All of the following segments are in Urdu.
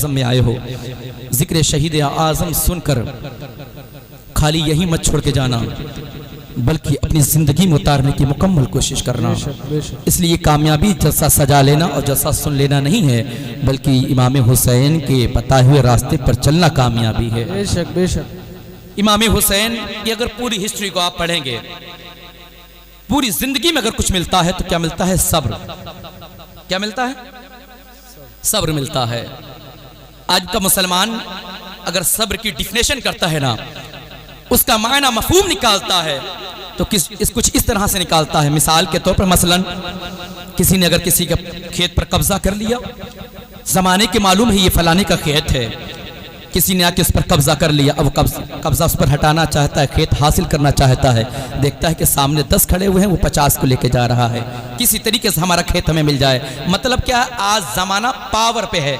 میں آئے ہو، ذکر شہید اعظم سن کر خالی یہی مت چھوڑ کے جانا بلکہ اپنی زندگی میں اتارنے کی مکمل کوشش کرنا۔ اس لیے کامیابی جلسہ سجا لینا اور جلسہ سن لینا نہیں ہے بلکہ امام حسین کے بتائے ہوئے راستے پر چلنا کامیابی ہے۔ بے شک بے شک۔ امام حسین کی اگر پوری ہسٹری کو آپ پڑھیں گے، پوری زندگی میں اگر کچھ ملتا ہے تو کیا ملتا ہے؟ صبر۔ کیا ملتا ہے؟ صبر ملتا ہے۔ آج کا مسلمان اگر صبر کی ڈیفینیشن کرتا ہے نا، اس کا معنی مفہوم نکالتا ہے تو کچھ اس طرح سے نکالتا ہے۔ مثال کے طور پر مثلا کسی نے اگر کسی کے کھیت پر قبضہ کر لیا، زمانے کے معلوم ہے یہ فلانے کا کھیت ہے، کسی نے آ کے اس پر قبضہ کر لیا، اب قبضہ اس پر ہٹانا چاہتا ہے، کھیت حاصل کرنا چاہتا ہے، دیکھتا ہے کہ سامنے 10 کھڑے ہوئے ہیں، وہ 50 کو لے کے جا رہا ہے، کسی طریقے سے ہمارا کھیت ہمیں مل جائے۔ مطلب کیا؟ آج زمانہ پاور پہ ہے،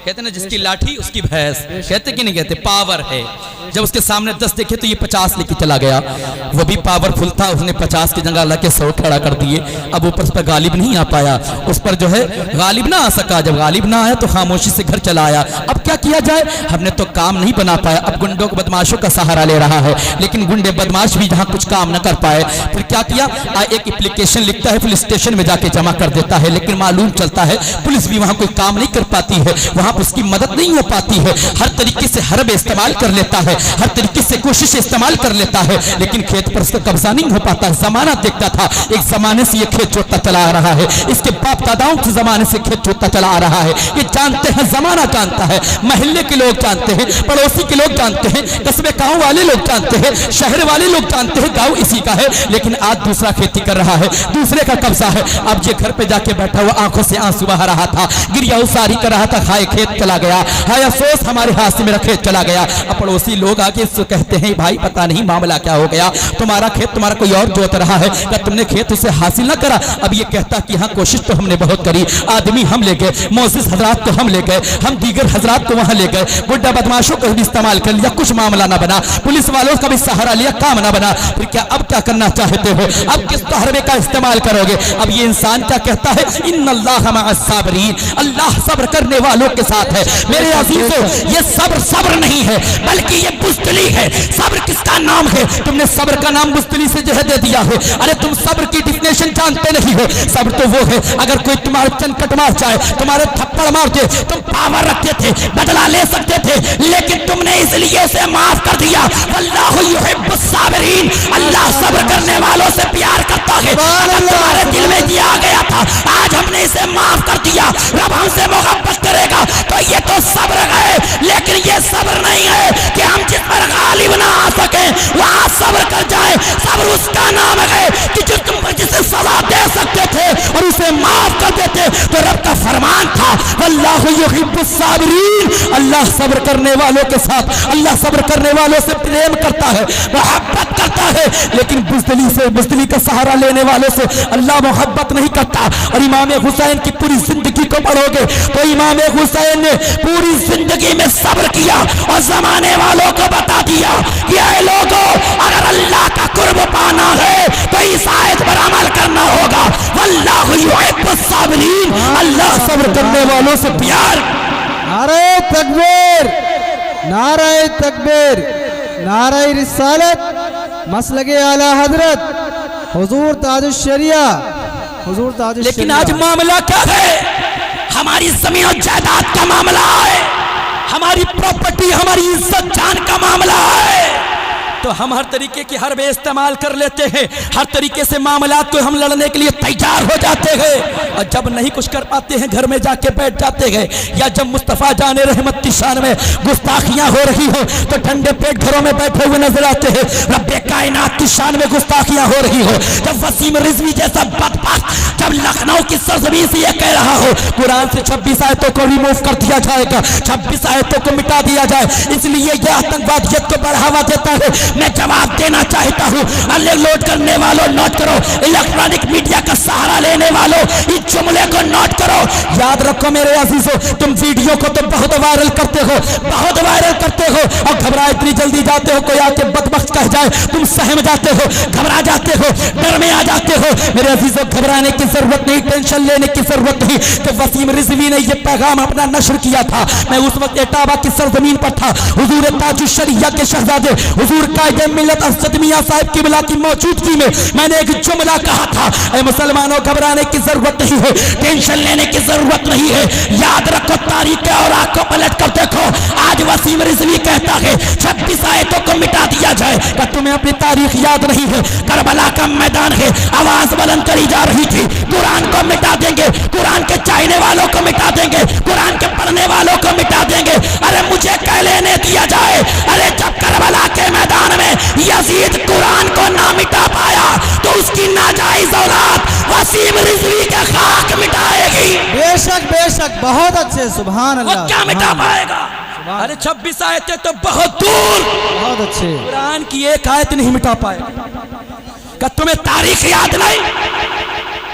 کہتے ہیں نا جس کی لاٹھی اس کی بھینس، کہتے کہ نہیں کہتے؟ پاور ہے۔ جب اس کے سامنے 10 دیکھے تو یہ 50 لے کے چلا گیا، وہ بھی پاور فل تھا، اس نے 50 کی جگہ اللہ کے 100 کھڑا کر دیے، اب اوپر اس پر غالب نہیں آ پایا، اس پر جو ہے غالب نہ آ سکا، جب غالب نہ آیا تو خاموشی سے گھر چلا آیا۔ اب کیا کیا جائے؟ ہم نے تو کام نہیں بنا پایا، اب گنڈوں کو بدماشوں کا سہارا لے رہا ہے، لیکن گنڈے بدماش بھی جہاں کچھ کام نہ کر پائے، پھر کیا کیا؟ ایک اپلیکیشن لکھتا ہے، پولیس اسٹیشن میں جا کے جمع کر دیتا ہے، لیکن معلوم چلتا ہے پولیس بھی وہاں کوئی کام نہیں کر پاتی ہے، وہاں پر اس کی مدد نہیں ہو پاتی ہے، ہر طریقے سے حرب استعمال کر لیتا ہے، ہر طریقے سے کوشش استعمال کر لیتا ہے، لیکن کھیت پر اس کا قبضہ نہیں ہو پاتا۔ زمانہ دیکھتا تھا، ایک زمانے سے یہ کھیت جوتتا چلا آ رہا ہے، اس کے باپ داداؤں کے زمانے سے کھیت جوتتا چلا آ رہا ہے، یہ جانتے ہیں، زمانہ جانتا ہے، محلے کے لوگ جانتے ہیں، پڑوسی کے لوگ جانتے ہیں، قصبے گاؤں والے لوگ جانتے ہیں، شہر والے لوگ جانتے ہیں گاؤں اسی کا ہے، لیکن آج دوسرا کھیتی کر رہا ہے، دوسرے کا قبضہ ہے۔ اب یہ گھر پہ جا کے بیٹھا ہوا آنکھوں سے آنسو بہا رہا تھا، گریا اساری کر رہا تھا، ہائے کھیت چلا گیا، ہائے افسوس ہمارے ہاتھ سے میرا کھیت چلا گیا۔ اب پڑوسی لوگ آ کے اس کو کہتے ہیں بھائی پتہ نہیں معاملہ کیا ہو گیا، تمہارا کھیت تمہارا کوئی اور جوت رہا ہے، کیا تم نے کھیت اسے حاصل نہ کرا؟ اب یہ کہتا کہ ہاں کوشش تو ہم نے بہت کری، آدمی ہم لے گئے، معزز حضرات کو ہم لے گئے، ہم دیگر حضرات کو وہاں لے گئے، گڈا بدماشوں کو بھی استعمال کر لیا، کچھ معاملہ نہ بنا، پولیس والوں کا بھی سہارا لیا، کام نہ بنا، پھر کیا اب کیا کرنا چاہتے ہو؟ اب کس حربے کا استعمال کرو گے؟ اب یہ انسان کیا کہتا ہے؟ ان اللہ مع الصابرین، اللہ صبر کرنے والوں کے ساتھ ہے۔ میرے عزیزو، یہ صبر نہیں ہے بلکہ یہ بزدلی ہے۔ صبر کس کا نام ہے؟ تم نے صبر کا نام بزدلی سے جو ہے دے دیا ہے۔ ارے تم صبر کی ڈیفینیشن جانتے نہیں ہو۔ صبر تو وہ ہے اگر کوئی تمہارے چنکٹ مار جائے، تمہارے تھپڑ مار دے، تم پاور رکھتے تھے، بدلہ لے سکتے تھے، لیکن تم نے اس لیے اسے معاف کر دیا۔ واللہ یحب الصابرین، اللہ صبر کرنے والوں سے پیار کرتا ہے۔ اگر تمہارے دل میں یہ آ گیا تھا آج ہم نے اسے معاف کر دیا، رب ہم سے محبت کرے گا، تو یہ تو صبر ہے، لیکن یہ صبر نہیں ہے کہ ہم جس پر غالب نہ آ سکیں وہاں صبر کر جائیں۔ صبر اس کا نام ہے کہ جو تم جسے سزا دے سکتے تھے اور اسے معاف کر دیتے، تو رب کا فرمان تھا واللہ یحب الصابرین، اللہ صبر کرنے والوں کے ساتھ، اللہ صبر کرنے والوں سے پریم کرتا ہے، محبت کرتا ہے، لیکن بزدلی کا سہارا لینے والوں سے اللہ محبت نہیں کرتا۔ اور امام حسین کی پوری زندگی کو پڑھو گے تو امام حسین نے پوری زندگی میں صبر کیا اور زمانے والوں کو بتا دیا کہ اے لوگوں، اگر اللہ کا قرب پانا ہے تو اس آیت پر عمل کرنا ہوگا۔ واللہ یحب الصابرین، اللہ صبر کرنے والوں سے پیار۔ نعرہ تکبیر، نعرہ تکبیر، نعرہ رسالت، مسلک اعلی حضرت حضور تاج الشریعہ، حضور تاج الشریعہ۔ لیکن آج معاملہ کیا ہے؟ ہماری زمین و جائیداد کا معاملہ ہے، ہماری پراپرٹی، ہماری عزت جان کا معاملہ ہے، تو ہم ہر طریقے کی حرب استعمال کر لیتے ہیں، ہر طریقے سے معاملات کو ہم لڑنے کے لیے تیار ہو جاتے ہیں، اور جب نہیں کچھ کر پاتے ہیں گھر میں جا کے بیٹھ جاتے ہیں، یا جب مصطفیٰ جان رحمت کی شان میں گستاخیاں ہو رہی ہو تو ٹھنڈے پیٹ گھروں میں بیٹھے ہوئے نظر آتے ہیں۔ رب کائنات کی شان میں گستاخیاں ہو رہی ہو، جب وسیم رضوی جیسا بدبخت جب لکھنؤ کی سرزمین سے یہ کہہ رہا ہو قرآن سے 26 آیتوں کو ریموو کر دیا جائے گا، 26 آیتوں کو مٹا دیا جائے، اس لیے یہ آتنکوادیت کو بڑھاوا دیتا ہے۔ میں جواب دینا چاہتا ہوں. نوٹ کرنے والوں نوٹ کرو, الیکٹرانک میڈیا کا سہارا لینے والوں اس جملے کو نوٹ کرو. یاد رکھو میرے عزیزو, تم ویڈیو کو تو بہت وائرل کرتے ہو, بہت وائرل کرتے ہو, اور گھبرا اتنی جلدی جاتے ہو, کوئی آ کے بدبخت کہہ جائے تم سہم جاتے ہو, گھبرا جاتے ہو, ڈر میں آ جاتے ہو. میرے عزیزو گھبرانے کی ضرورت نہیں, ٹینشن لینے کی ضرورت نہیں. کہ وسیم رضوی نے یہ پیغام اپنا نشر کیا تھا, میں اس وقت اٹاوا کی سرزمین پر تھا, حضور تاج الشریعہ کے شہزادے حضور قائد ملت اسد میاں صاحب قبلہ کی موجودگی میں نے ایک جملہ کہا تھا, اے مسلمانوں گھبرانے کی ضرورت نہیں ہے, ٹینشن لینے کی ضرورت نہیں ہے. یاد رکھو تاریخ کے اوراق کو پلٹ کر دیکھو, آج وسیم رضوی کہتا ہے 26 آیتوں کو مٹا دیا جائے. کہ تمہیں اپنی تاریخ یاد نہیں ہے؟ کربلا کا میدان ہے, آواز بلند کری جا رہی تھی, قرآن کو مٹا دیں گے, قرآن کے چاہنے والوں کو مٹا دیں گے, قرآن کے پڑھنے والوں کو مٹا دیں گے. ارے مجھے کہہ لینے دیا جائے, ارے جب کربلا کے میدان میں یزید قرآن کو نہ مٹا پایا تو اس کی ناجائز اولاد وسیم رضوی کے خاک مٹائے گی. بے شک بہت اچھے, سبحان اللہ. وہ کیا مٹا پائے گا؟ ارے 26 آیتیں تو بہت دور, بہت اچھے. قرآن کی ایک آیت نہیں مٹا پائے. کہ تمہیں تاریخ یاد نہیں؟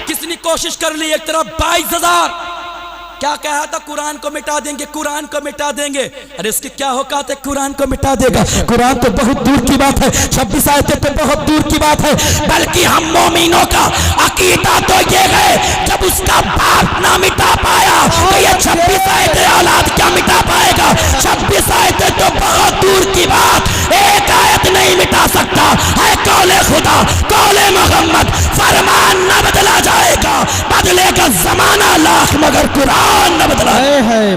کس نے کوشش کر لی, ایک طرف 22,000 کیا کہا تھا, قرآن کو مٹا دیں گے, قرآن کو مٹا دیں گے. ارے اس کی کیا اوقات ہے قرآن کو مٹا دے گا؟ قرآن تو بہت دور کی بات ہے, 26 آیتیں تو بہت دور کی بات ہے. بلکہ ہم مومنوں کا عقیدہ تو یہ ہے, جب اس کا باپ نہ مٹا پایا تو یہ 26 آیتیں اولاد کیا مٹا پائے گا؟ 26 آیتیں تو بہت دور کی بات, ایک آیت نہیں مٹا سکتا. ہے قول خدا, قول محمد, فرمان نہ بدلا جائے گا, بدلے گا زمانہ لاکھ مگر قرآن نہ بدلا.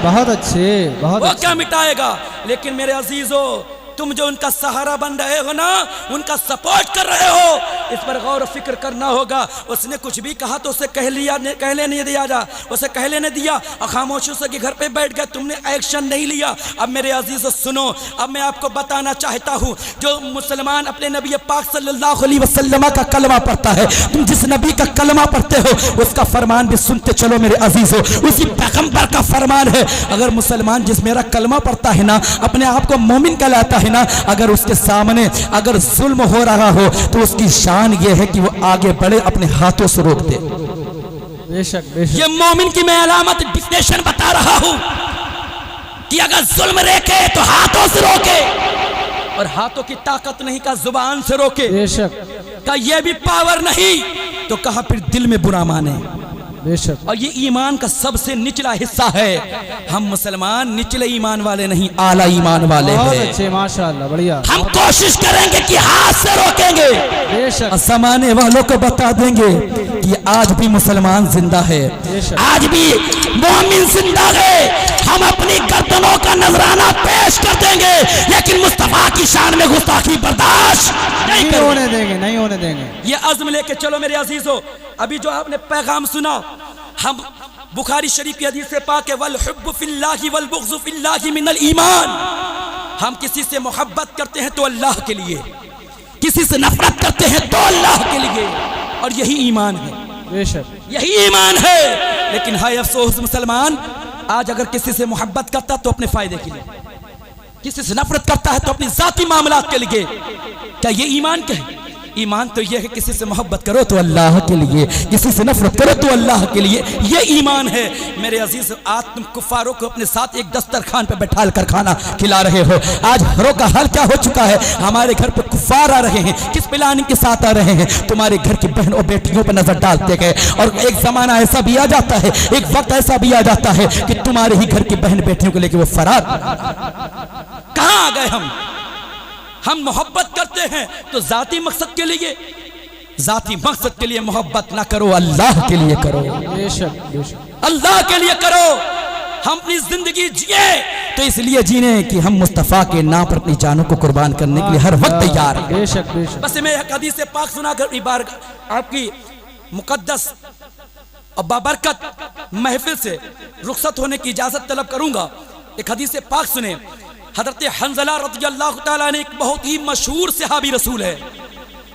بہت اچھے, بہت وہ کیا مٹائے گا؟ لیکن میرے عزیزو, تم جو ان کا سہارا بن رہے ہو نا, ان کا سپورٹ کر رہے ہو, اس پر غور و فکر کرنا ہوگا. اس نے کچھ بھی کہا تو اسے کہنے نہیں دیا جا, اسے کہنے نہیں دیا, اور خاموشی سے کہ گھر پہ بیٹھ گئے, تم نے ایکشن نہیں لیا. اب میرے عزیزو سنو, اب میں آپ کو بتانا چاہتا ہوں, جو مسلمان اپنے نبی پاک صلی اللہ علیہ وسلم کا کلمہ پڑھتا ہے, تم جس نبی کا کلمہ پڑھتے ہو اس کا فرمان بھی سنتے چلو میرے عزیزو, اسی پیغمبر کا فرمان ہے. اگر مسلمان جس میرا کلمہ پڑھتا ہے نا, اپنے آپ کو مومن کہلاتا ہے نا, اگر اس کے سامنے اگر ظلم ہو رہا ہو تو اس کی شان یہ ہے کہ وہ آگے بڑھے, اپنے ہاتھوں سے روک دے. بے شک. یہ مومن کی میں علامت ڈیفینیشن بتا رہا ہوں کہ اگر ظلم روکے تو ہاتھوں سے روکے, اور ہاتھوں کی طاقت نہیں کا زبان سے روکے. بے شک. کہ یہ بھی پاور نہیں تو کہا پھر دل میں برا مانے. بے شک. اور یہ ایمان کا سب سے نچلا حصہ ہے. ہم مسلمان نچلے ایمان والے نہیں, اعلیٰ ایمان والے ہیں. بہت اچھے, ماشاءاللہ, بڑھیا. ہم کوشش کریں گے کہ ہاتھ سے روکیں گے, بے شک. زمانے والوں کو بتا دیں گے کہ آج بھی مسلمان زندہ ہے, آج بھی مومن زندہ ہے. ہم اپنی گردنوں کا نذرانہ پیش کر دیں گے, لیکن مصطفیٰ کی شان میں گستاخی برداشت نہیں ہونے دیں گے, نہیں ہونے دیں گے. یہ عزم لے کے چلو میرے عزیزو. ابھی جو آپ نے پیغام سنا, ہم بخاری شریف کی حدیث سے پاک ہے, والحب فی اللہ والبغض فی اللہ من الایمان. ہم کسی سے محبت کرتے ہیں تو اللہ کے لیے, کسی سے نفرت کرتے ہیں تو اللہ کے لیے, اور یہی ایمان ہے. بے شک. یہی ایمان ہے. لیکن ہائے افسوس, مسلمان آج اگر کسی سے محبت کرتا تو اپنے فائدے کے لیے, کسی سے نفرت کرتا ہے تو اپنی ذاتی معاملات کے لیے. کیا یہ ایمان کیا ہے؟ ایمان تو یہ ہے کسی سے محبت کرو تو اللہ کے لیے, کسی سے نفرت کرو تو اللہ کے لیے, یہ ایمان ہے. میرے عزیز, آج تم کفاروں کو اپنے ساتھ ایک دسترخوان پہ بٹھال کر کھانا کھلا رہے ہو. آج گھروں کا حال کیا ہو چکا ہے, ہمارے گھر پہ کفار آ رہے ہیں, کس پلاننگ کے ساتھ آ رہے ہیں, تمہارے گھر کی بہن اور بیٹیوں پہ نظر ڈالتے گئے. اور ایک زمانہ ایسا بھی آ جاتا ہے, ایک وقت ایسا بھی آ جاتا ہے کہ تمہارے ہی گھر کی بہن بیٹیوں کو لے کے وہ فرار. کہاں آ گئے ہم محبت کرتے ہیں تو ذاتی مقصد کے لیے, ذاتی مقصد کے لیے محبت نہ کرو, اللہ کے لیے کرو. بے شک, بے شک. اللہ کے لیے کرو. ہم اپنی زندگی جیے تو اس لیے جینے کہ ہم مصطفیٰ کے نام پر اپنی جانوں کو قربان کرنے کے لیے ہر وقت تیار ہیں. بے شک, بے شک. بس میں ایک حدیث پاک سنا کر آپ کی مقدس اور بابرکت محفل سے رخصت ہونے کی اجازت طلب کروں گا. ایک حدیث پاک سنیں. حضرت حنظلہ رضی اللہ تعالیٰ نے ایک بہت ہی مشہور صحابی رسول ہے,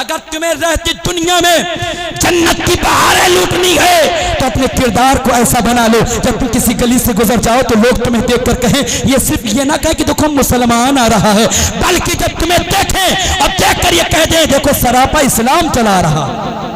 اگر تمہیں رہتی دنیا میں جنت کی بہاریں لوٹنی ہے تو اپنے کردار کو ایسا بنا لو جب تم کسی گلی سے گزر جاؤ تو لوگ تمہیں دیکھ کر کہیں، یہ صرف یہ نہ کہیں کہ دیکھو مسلمان آ رہا ہے، بلکہ جب تمہیں دیکھیں اور دیکھ کر یہ کہہ دیں دیکھو سراپا اسلام چلا رہا۔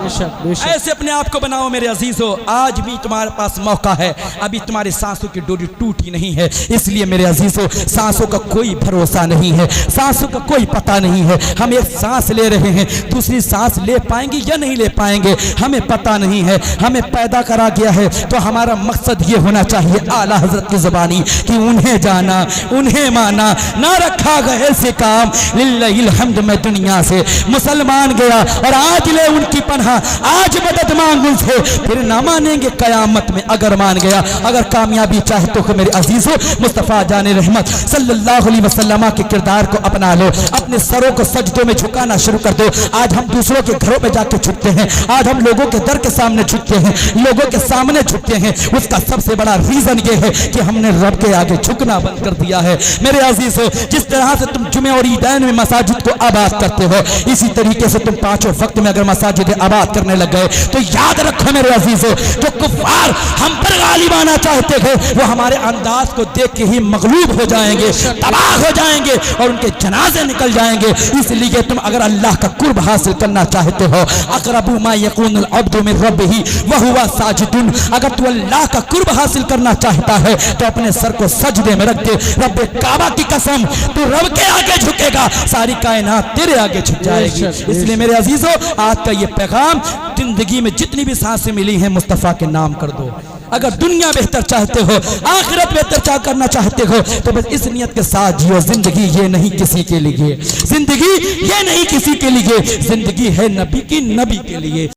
بے شک بے شک۔ ایسے اپنے آپ کو بناؤ میرے عزیزو، آج بھی تمہارے پاس موقع ہے، ابھی تمہارے سانسوں کی ڈوری ٹوٹی نہیں ہے، اس لیے میرے عزیزو سانسوں کا کوئی بھروسہ نہیں ہے، سانسوں کا کوئی پتہ نہیں ہے، ہم ایک سانس لے رہے ہیں، دوسری سانس لے پائیں گے یا نہیں لے پائیں گے ہمیں پتہ نہیں ہے، ہمیں پیدا کرا گیا ہے تو ہمارا مقصد یہ ہونا چاہیے اعلیٰ حضرت کی زبانی کہ انہیں جانا انہیں مانا، نہ رکھا گئے سے کام للہ الحمد میں دنیا سے مسلمان گیا اور آج لے ان کی پناہ، آج مدد مانگ ان سے، پھر نہ مانیں گے قیامت میں اگر مان گیا۔ اگر کامیابی چاہے تو میرے عزیزو مصطفیٰ جان رحمت صلی اللہ علیہ وسلم کے کردار کو اپنا لو، اپنے سروں کو سجدوں میں جھکانا شروع کر دو۔ آج ہم دوسروں کے گھروں میں جا کے جھکتے ہیں، آج ہم لوگوں کے در کے سامنے جھکتے ہیں، لوگوں کے سامنے جھکتے ہیں، اس کا سب سے بڑا ریزن یہ ہے کہ ہم نے رب کے آگے جھکنا بند کر دیا ہے۔ میرے عزیزو جس طرح سے تم جمعہ اور عیدین میں مساجد کو آباد کرتے ہو، اسی طریقے سے تم پانچوں وقت میں اگر مساجد آباد کرنے لگ گئے تو یاد رکھو میرے عزیزو جو کفار ہم پر غالب آنا چاہتے تھے وہ ہمارے انداز کو دیکھ کے ہی مغلوب ہو جائیں گے، تباہ ہو جائیں گے اور ان کے جنازے نکل جائیں گے۔ اس لیے تم اگر اللہ کا قرب حاصل کرنا چاہتے ہو، اقرب ما یکون العبد من ربہ وہو ساجد، اگر تو اللہ کا قرب حاصل کرنا چاہتا ہے تو اپنے سر کو سجدے میں رکھ دے۔ رب کعبہ کی قسم تو رب کے آگے جھکے گا، ساری کائنات تیرے آگے جھک جائے گی۔ اس لیے میرے عزیزو آج کا یہ پیغام، زندگی میں جتنی بھی سانسیں ملی ہیں مصطفیٰ کے نام کر دو۔ اگر دنیا بہتر چاہتے ہو، آخرت بہتر کرنا چاہتے ہو تو بس اس نیت کے ساتھ جیو، زندگی یہ نہیں کسی کے لیے، زندگی یہ نہیں کسی کے لیے، زندگی ہے نبی کی، نبی کے لیے۔